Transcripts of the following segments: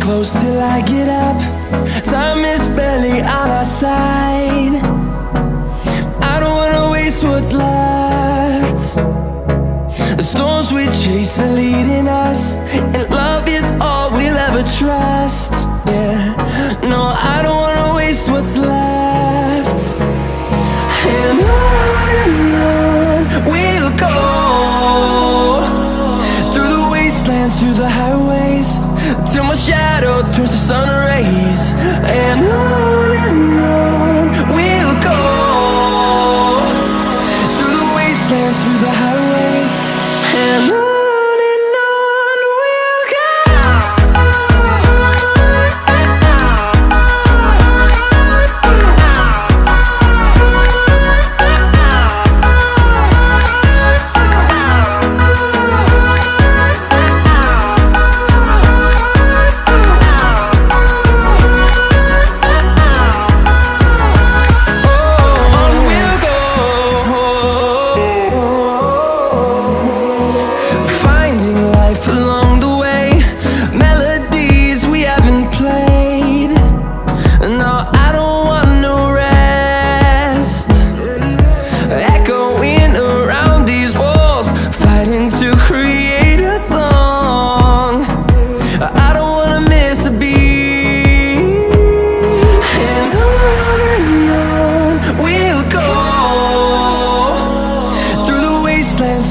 close till I get up. Time is barely on our side. I don't wanna waste what's left. The storms we chase are leading us, and love is all we'll ever trust. Yeah, no, I don't wanna waste what's left. And on we'll go, through the wastelands, through the highways, till my shadow turns to sun rays. And on we'll go, through the wastelands, through the highways, and on we'll go.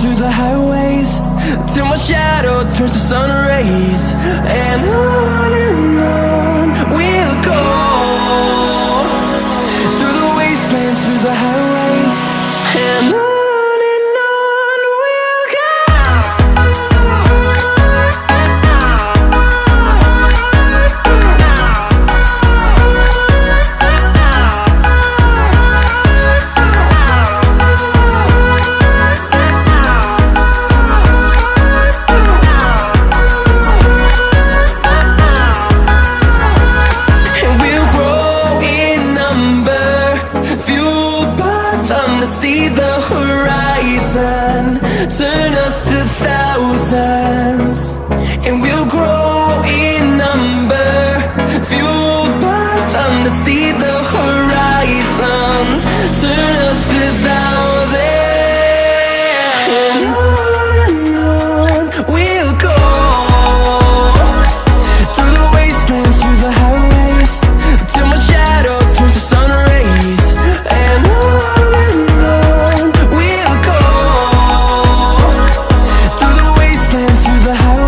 Through the highways, till my shadow turns to sun rays. And on we'll go, through the wastelands, through the highways, and on we'll go. See the horizon turn us to thousands, and we'll grow in number, fueled by them to see the horizon turn us to thousands. And on we'll go, through the wastelands, through the highways, till my shadow turns to sun rays. And we'll go, through the wastelands, through the highways.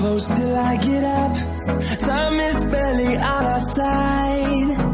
close till I get up. Time is barely on our side.